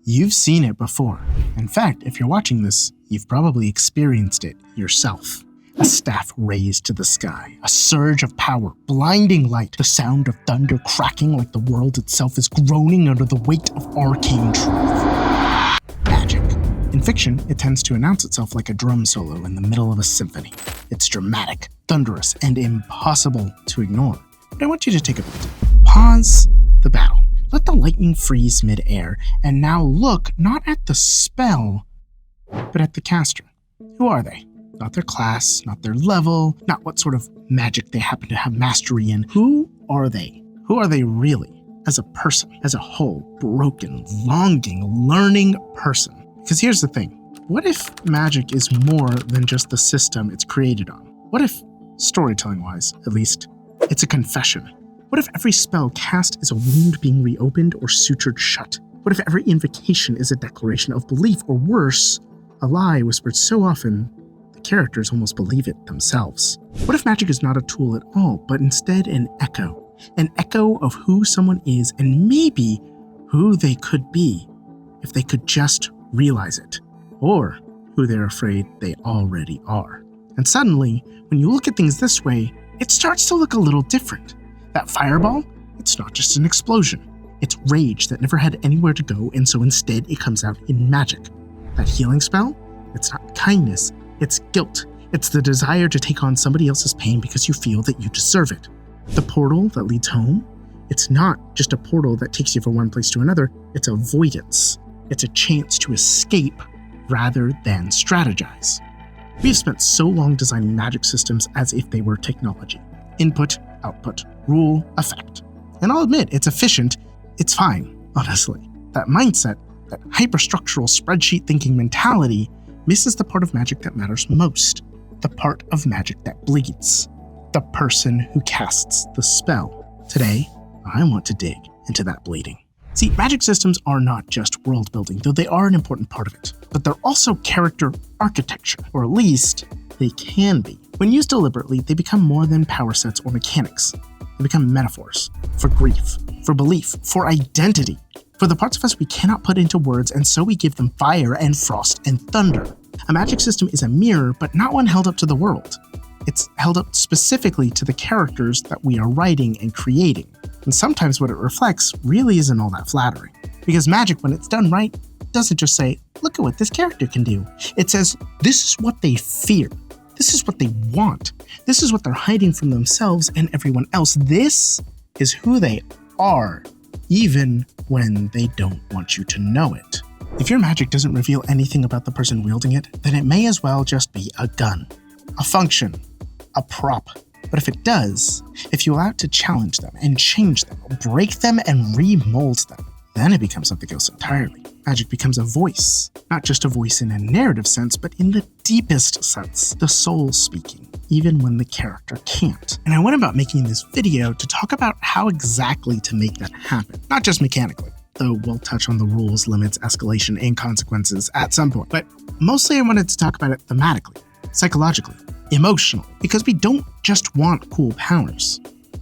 You've seen it before. In fact, if you're watching this, you've probably experienced it yourself. A staff raised to the sky, a surge of power, blinding light, the sound of thunder cracking like the world itself is groaning under the weight of arcane truth. Magic. In fiction, it tends to announce itself like a drum solo in the middle of a symphony. It's dramatic, thunderous, and impossible to ignore. But I want you to take a minute. Pause the battle. Let the lightning freeze mid-air, and now look not at the spell, but at the caster. Who are they? Not their class, not their level, not what sort of magic they happen to have mastery in. Who are they? Who are they really? As a person, as a whole, broken, longing, learning person. Because here's the thing. What if magic is more than just the system it's created on? What if, storytelling-wise at least, it's a confession? What if every spell cast is a wound being reopened or sutured shut? What if every invocation is a declaration of belief, or worse, a lie whispered so often the characters almost believe it themselves? What if magic is not a tool at all, but instead an echo of who someone is and maybe who they could be if they could just realize it, or who they're afraid they already are? And suddenly, when you look at things this way, it starts to look a little different. That fireball, it's not just an explosion. It's rage that never had anywhere to go, and so instead it comes out in magic. That healing spell, it's not kindness, it's guilt. It's the desire to take on somebody else's pain because you feel that you deserve it. The portal that leads home, it's not just a portal that takes you from one place to another, it's avoidance. It's a chance to escape rather than strategize. We've spent so long designing magic systems as if they were technology. Input, output, rule, effect. And I'll admit, it's efficient, it's fine, honestly. That mindset, that hyperstructural spreadsheet thinking mentality, misses the part of magic that matters most. The part of magic that bleeds. The person who casts the spell. Today, I want to dig into that bleeding. See, magic systems are not just world building, though they are an important part of it, but they're also character architecture, or at least they can be. When used deliberately, they become more than power sets or mechanics. They become metaphors for grief, for belief, for identity, for the parts of us we cannot put into words, and so we give them fire and frost and thunder. A magic system is a mirror, but not one held up to the world. It's held up specifically to the characters that we are writing and creating. And sometimes what it reflects really isn't all that flattering. Because magic, when it's done right, doesn't just say, look at what this character can do. It says, this is what they fear. This is what they want. This is what they're hiding from themselves and everyone else. This is who they are, even when they don't want you to know it. If your magic doesn't reveal anything about the person wielding it, then it may as well just be a gun, a function, a prop. But if it does, if you allow it to challenge them and change them, break them and remold them, then it becomes something else entirely. Magic becomes a voice, not just a voice in a narrative sense, but in the deepest sense, the soul speaking, even when the character can't. And I went about making this video to talk about how exactly to make that happen, not just mechanically, though we'll touch on the rules, limits, escalation, and consequences at some point. But mostly I wanted to talk about it thematically, psychologically, emotionally, because we don't just want cool powers.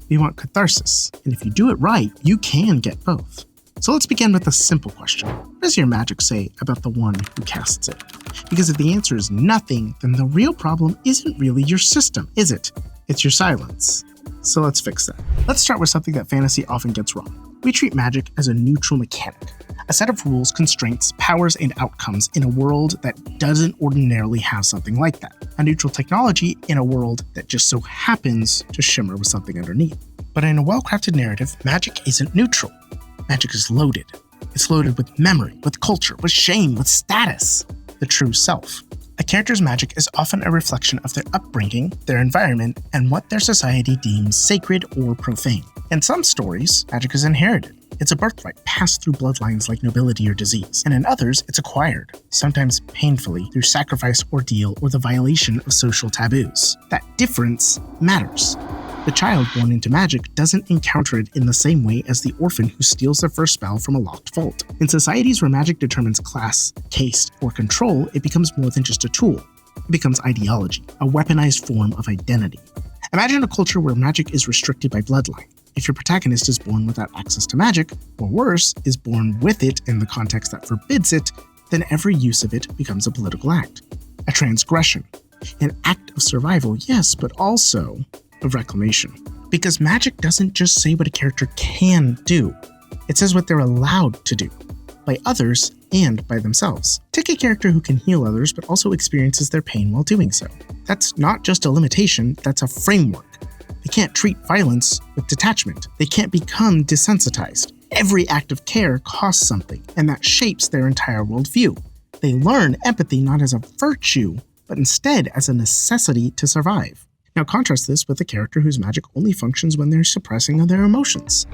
We want catharsis, and if you do it right, you can get both. So let's begin with a simple question. What does your magic say about the one who casts it? Because if the answer is nothing, then the real problem isn't really your system, is it? It's your silence. So let's fix that. Let's start with something that fantasy often gets wrong. We treat magic as a neutral mechanic, a set of rules, constraints, powers, and outcomes in a world that doesn't ordinarily have something like that. A neutral technology in a world that just so happens to shimmer with something underneath. But in a well-crafted narrative, magic isn't neutral. Magic is loaded. It's loaded with memory, with culture, with shame, with status, the true self. A character's magic is often a reflection of their upbringing, their environment, and what their society deems sacred or profane. In some stories, magic is inherited. It's a birthright passed through bloodlines like nobility or disease, and in others, it's acquired, sometimes painfully through sacrifice, ordeal, or the violation of social taboos. That difference matters. The child born into magic doesn't encounter it in the same way as the orphan who steals their first spell from a locked vault. In societies where magic determines class, caste, or control, it becomes more than just a tool. It becomes ideology, a weaponized form of identity. Imagine a culture where magic is restricted by bloodline, If your protagonist is born without access to magic, or worse, is born with it in the context that forbids it, then every use of it becomes a political act, a transgression, an act of survival, yes, but also of reclamation. Because magic doesn't just say what a character can do, it says what they're allowed to do, by others and by themselves. Take a character who can heal others but also experiences their pain while doing so. That's not just a limitation, that's a framework. They can't treat violence with detachment. They can't become desensitized. Every act of care costs something, and that shapes their entire worldview. They learn empathy not as a virtue, but instead as a necessity to survive. Now contrast this with a character whose magic only functions when they're suppressing their emotions,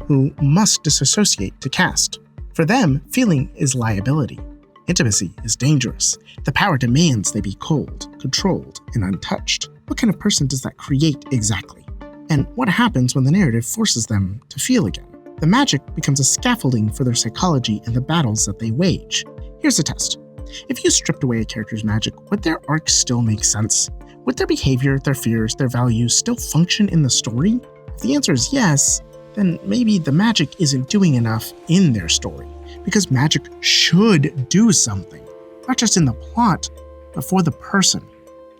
who must disassociate to cast. For them, feeling is liability. Intimacy is dangerous. The power demands they be cold, controlled, and untouched. What kind of person does that create exactly? And what happens when the narrative forces them to feel again? The magic becomes a scaffolding for their psychology and the battles that they wage. Here's a test. If you stripped away a character's magic, would their arc still make sense? Would their behavior, their fears, their values still function in the story? If the answer is yes, then maybe the magic isn't doing enough in their story, because magic should do something, not just in the plot, but for the person,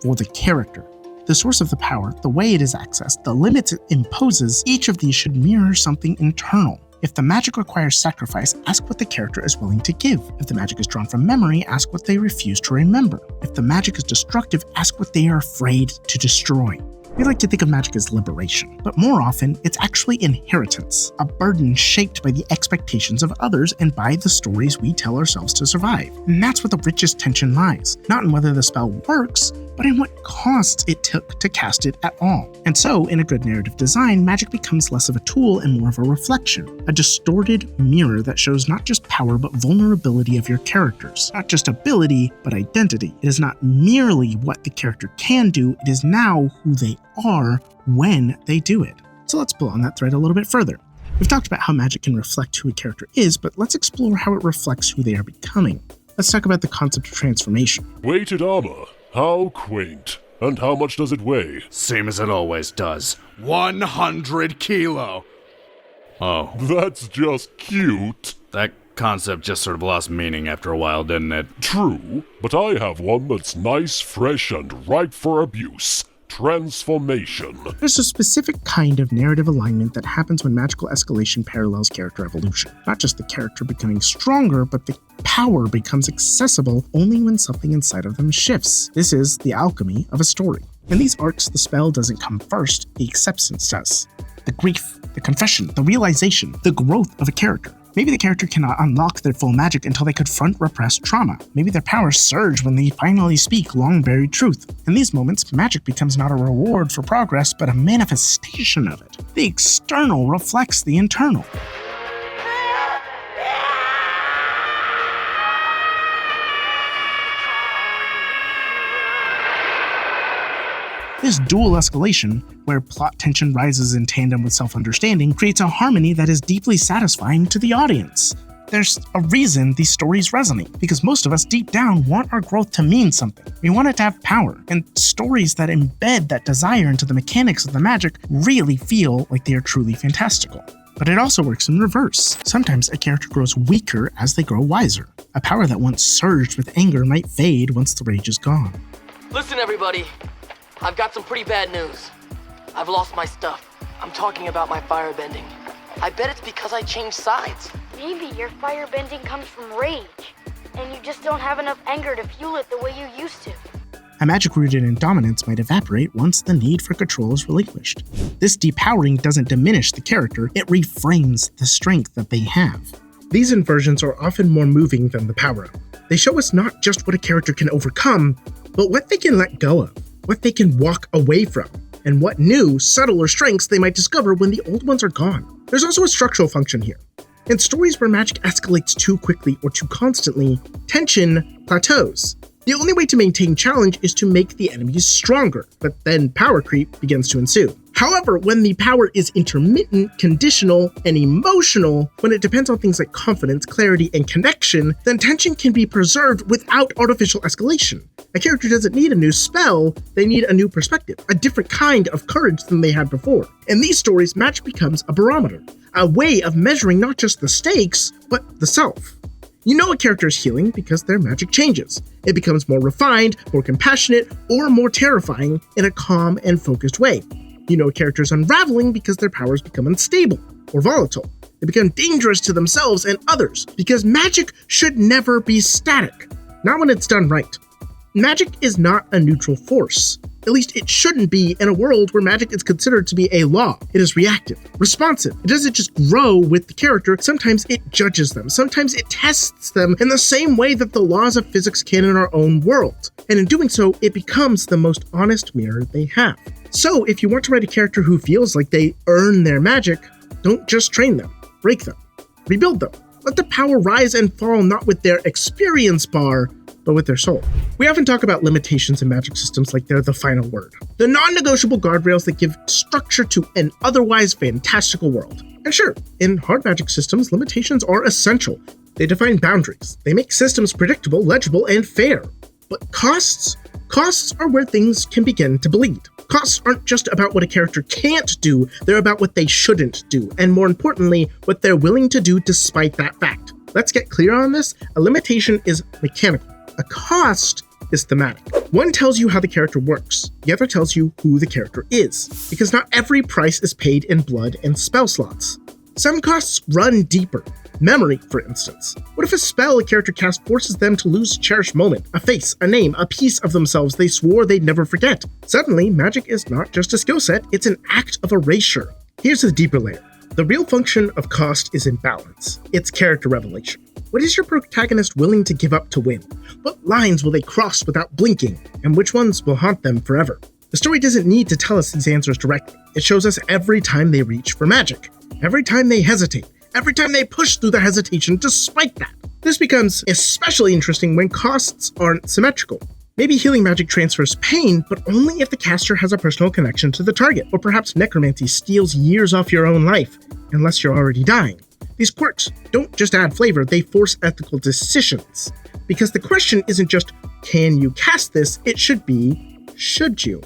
for the character. The source of the power, the way it is accessed, the limits it imposes, each of these should mirror something internal. If the magic requires sacrifice, ask what the character is willing to give. If the magic is drawn from memory, ask what they refuse to remember. If the magic is destructive, ask what they are afraid to destroy. We like to think of magic as liberation, but more often, it's actually inheritance, a burden shaped by the expectations of others and by the stories we tell ourselves to survive. And that's where the richest tension lies, not in whether the spell works, but in what costs it took to cast it at all. And so, in a good narrative design, magic becomes less of a tool and more of a reflection, a distorted mirror that shows not just power but vulnerability of your characters, not just ability but identity. It is not merely what the character can do, it is now who they are when they do it. So let's pull on that thread a little bit further. We've talked about how magic can reflect who a character is, but let's explore how it reflects who they are becoming. Let's talk about the concept of transformation. Weighted armor. How quaint. And how much does it weigh? Same as it always does. 100 kilo. Oh, That's just cute. that concept just sort of lost meaning after a while, didn't it? True, but I have one that's nice, fresh, and ripe for abuse. Transformation. There's a specific kind of narrative alignment that happens when magical escalation parallels character evolution. Not just the character becoming stronger, but the power becomes accessible only when something inside of them shifts. This is the alchemy of a story. In these arcs, the spell doesn't come first, the acceptance does. The grief, the confession, the realization, the growth of a character. Maybe the character cannot unlock their full magic until they confront repressed trauma. Maybe their powers surge when they finally speak long-buried truth. In these moments, magic becomes not a reward for progress, but a manifestation of it. The external reflects the internal. This dual escalation, where plot tension rises in tandem with self-understanding, creates a harmony that is deeply satisfying to the audience. There's a reason these stories resonate, because most of us deep down want our growth to mean something. We want it to have power, and stories that embed that desire into the mechanics of the magic really feel like they are truly fantastical. But it also works in reverse. Sometimes a character grows weaker as they grow wiser. A power that once surged with anger might fade once the rage is gone. Listen, everybody. I've got some pretty bad news. I've lost my stuff. I'm talking about my firebending. I bet it's because I changed sides. Maybe your firebending comes from rage, and you just don't have enough anger to fuel it the way you used to. A magic rooted in dominance might evaporate once the need for control is relinquished. This depowering doesn't diminish the character, it reframes the strength that they have. These inversions are often more moving than the power-up. They show us not just what a character can overcome, but what they can let go of, what they can walk away from, and what new, subtler strengths they might discover when the old ones are gone. There's also a structural function here. In stories where magic escalates too quickly or too constantly, tension plateaus. The only way to maintain challenge is to make the enemies stronger, but then power creep begins to ensue. However, when the power is intermittent, conditional, and emotional, when it depends on things like confidence, clarity, and connection, then tension can be preserved without artificial escalation. A character doesn't need a new spell, they need a new perspective, a different kind of courage than they had before. In these stories, magic becomes a barometer, a way of measuring not just the stakes, but the self. You know a character is healing because their magic changes. It becomes more refined, more compassionate, or more terrifying in a calm and focused way. You know a character is unraveling because their powers become unstable or volatile. They become dangerous to themselves and others because magic should never be static, not when it's done right. Magic is not a neutral force. At least it shouldn't be in a world where magic is considered to be a law. It is reactive, responsive. It doesn't just grow with the character. Sometimes it judges them. Sometimes it tests them in the same way that the laws of physics can in our own world. And in doing so, it becomes the most honest mirror they have. So if you want to write a character who feels like they earn their magic, don't just train them, break them, rebuild them. Let the power rise and fall not with their experience bar, but with their soul. We often talk about limitations in magic systems like they're the final word. The non-negotiable guardrails that give structure to an otherwise fantastical world. And sure, in hard magic systems, limitations are essential. They define boundaries. They make systems predictable, legible, and fair. But costs are where things can begin to bleed. Costs aren't just about what a character can't do, they're about what they shouldn't do, and more importantly, what they're willing to do despite that fact. Let's get clear on this. A limitation is mechanical. A cost is thematic. One tells you how the character works, the other tells you who the character is, because not every price is paid in blood and spell slots. Some costs run deeper. Memory, for instance. What if a spell a character casts forces them to lose a cherished moment, a face, a name, a piece of themselves they swore they'd never forget? Suddenly, magic is not just a skill set, it's an act of erasure. Here's the deeper layer. The real function of cost is in balance. It's character revelation. What is your protagonist willing to give up to win? What lines will they cross without blinking? And which ones will haunt them forever? The story doesn't need to tell us these answers directly. It shows us every time they reach for magic. Every time they hesitate. Every time they push through their hesitation despite that. This becomes especially interesting when costs aren't symmetrical. Maybe healing magic transfers pain, but only if the caster has a personal connection to the target, or perhaps necromancy steals years off your own life, unless you're already dying. These quirks don't just add flavor, they force ethical decisions. Because the question isn't just, can you cast this? It should be, should you?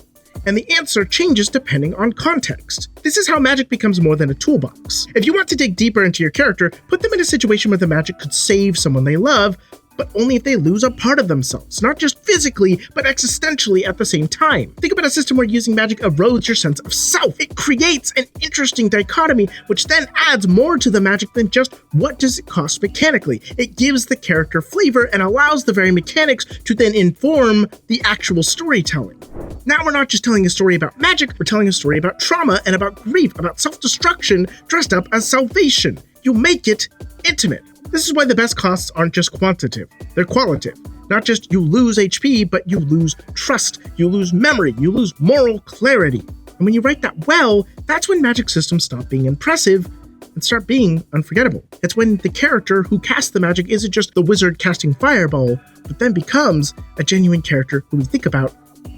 And the answer changes depending on context. This is how magic becomes more than a toolbox. If you want to dig deeper into your character, put them in a situation where the magic could save someone they love, but only if they lose a part of themselves, not just physically, but existentially at the same time. Think about a system where using magic erodes your sense of self. It creates an interesting dichotomy, which then adds more to the magic than just what does it cost mechanically. It gives the character flavor and allows the very mechanics to then inform the actual storytelling. Now we're not just telling a story about magic, we're telling a story about trauma and about grief, about self-destruction dressed up as salvation. You make it intimate. This is why the best costs aren't just quantitative, they're qualitative. Not just you lose HP, but you lose trust, you lose memory, you lose moral clarity. And when you write that well, that's when magic systems stop being impressive and start being unforgettable. It's when the character who casts the magic isn't just the wizard casting fireball, but then becomes a genuine character who we think about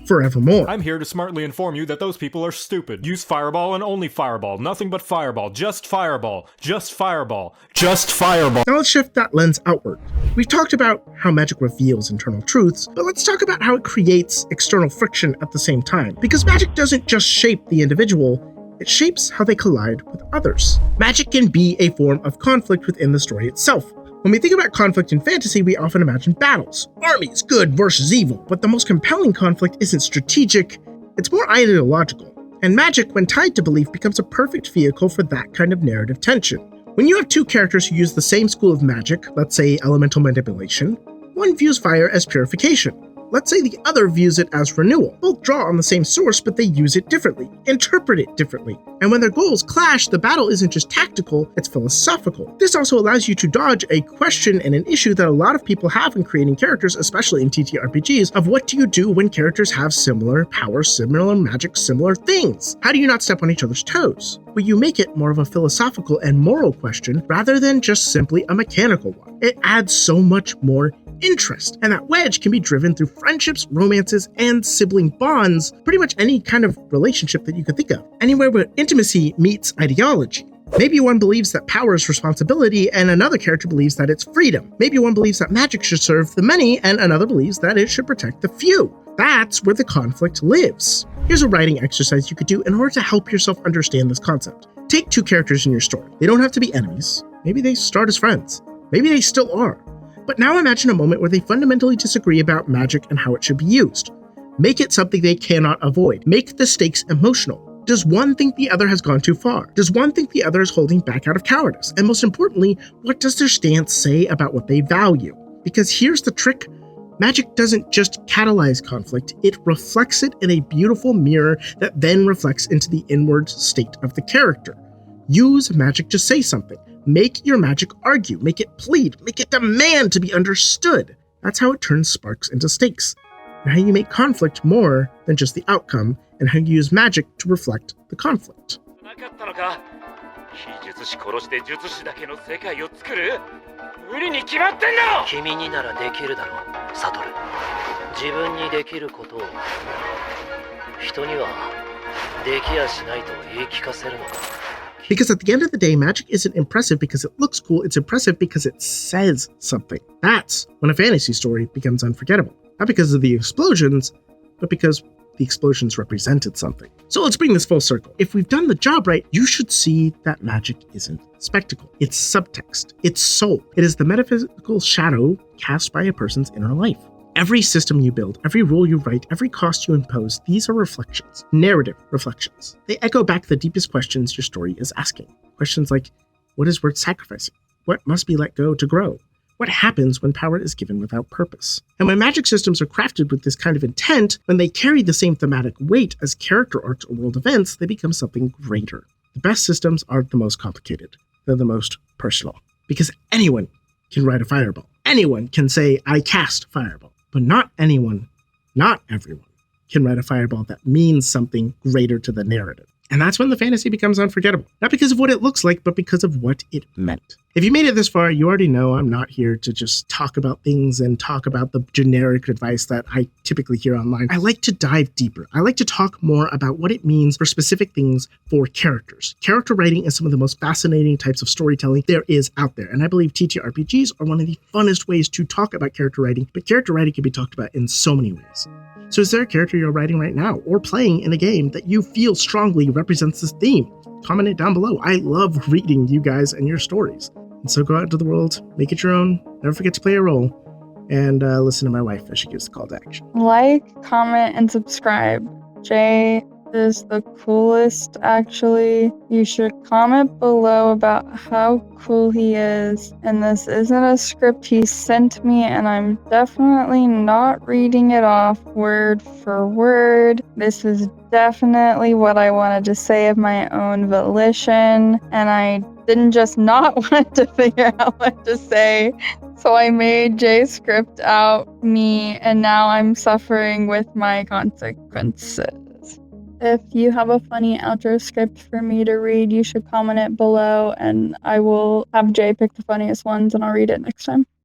forevermore. I'm here to smartly inform you that those people are stupid. Use fireball and only fireball. Nothing but fireball. Just fireball. Just fireball. Just fireball. Now let's shift that lens outward. We've talked about how magic reveals internal truths, but let's talk about how it creates external friction at the same time. Because magic doesn't just shape the individual, it shapes how they collide with others. Magic can be a form of conflict within the story itself. When we think about conflict in fantasy, we often imagine battles, armies, good versus evil, but the most compelling conflict isn't strategic, it's more ideological. And magic, when tied to belief, becomes a perfect vehicle for that kind of narrative tension. When you have two characters who use the same school of magic, let's say elemental manipulation, one views fire as purification. Let's say the other views it as renewal. Both draw on the same source, but they use it differently, interpret it differently. And when their goals clash, the battle isn't just tactical, it's philosophical. This also allows you to dodge a question and an issue that a lot of people have in creating characters, especially in TTRPGs, of what do you do when characters have similar powers, similar magic, similar things? How do you not step on each other's toes? Well, you make it more of a philosophical and moral question rather than just simply a mechanical one. It adds so much more interest. And that wedge can be driven through friendships, romances, and sibling bonds, pretty much any kind of relationship that you could think of. Anywhere where intimacy meets ideology. Maybe one believes that power is responsibility and another character believes that it's freedom. Maybe one believes that magic should serve the many and another believes that it should protect the few. That's where the conflict lives. Here's a writing exercise you could do in order to help yourself understand this concept. Take two characters in your story. They don't have to be enemies. Maybe they start as friends. Maybe they still are. But now imagine a moment where they fundamentally disagree about magic and how it should be used. Make it something they cannot avoid. Make the stakes emotional. Does one think the other has gone too far? Does one think the other is holding back out of cowardice? And most importantly, what does their stance say about what they value? Because here's the trick. Magic doesn't just catalyze conflict, it reflects it in a beautiful mirror that then reflects into the inward state of the character. Use magic to say something. Make your magic argue, make it plead, make it demand to be understood. That's how it turns sparks into stakes, and how you make conflict more than just the outcome, and how you use magic to reflect the conflict. 非術師殺して術師だけの世界を作る無理に決まってんだろ君にならできるだろうサトル自分にできることを人にはできやしないと言い聞かせるのか Because at the end of the day, magic isn't impressive because it looks cool, it's impressive because it says something. That's when a fantasy story becomes unforgettable. Not because of the explosions, but because the explosions represented something. So let's bring this full circle. If we've done the job right, you should see that magic isn't spectacle. It's subtext. It's soul. It is the metaphysical shadow cast by a person's inner life. Every system you build, every rule you write, every cost you impose, these are reflections, narrative reflections. They echo back the deepest questions your story is asking. Questions like, what is worth sacrificing? What must be let go to grow? What happens when power is given without purpose? And when magic systems are crafted with this kind of intent, when they carry the same thematic weight as character arcs or world events, they become something greater. The best systems aren't the most complicated. They're the most personal. Because anyone can write a fireball. Anyone can say, I cast fireball. But not anyone, not everyone, can write a fireball that means something greater to the narrative. And that's when the fantasy becomes unforgettable. Not because of what it looks like, but because of what it meant. If you made it this far, you already know I'm not here to just talk about things and talk about the generic advice that I typically hear online. I like to dive deeper. I like to talk more about what it means for specific things for characters. Character writing is some of the most fascinating types of storytelling there is out there. And I believe TTRPGs are one of the funnest ways to talk about character writing, but character writing can be talked about in so many ways. So is there a character you're writing right now or playing in a game that you feel strongly represents this theme? Comment it down below. I love reading you guys and your stories. And so go out into the world, make it your own, never forget to play a role, and listen to my wife as she gives the call to action. Like, comment, and subscribe. Jay is the coolest, actually. You should comment below about how cool he is. And this isn't a script he sent me, and I'm definitely not reading it off word for word. This is definitely what I wanted to say of my own volition, and I didn't just not want to figure out what to say. So I made Jay's script out me, and now I'm suffering with my consequences. If you have a funny outro script for me to read, you should comment it below, and I will have Jay pick the funniest ones, and I'll read it next time.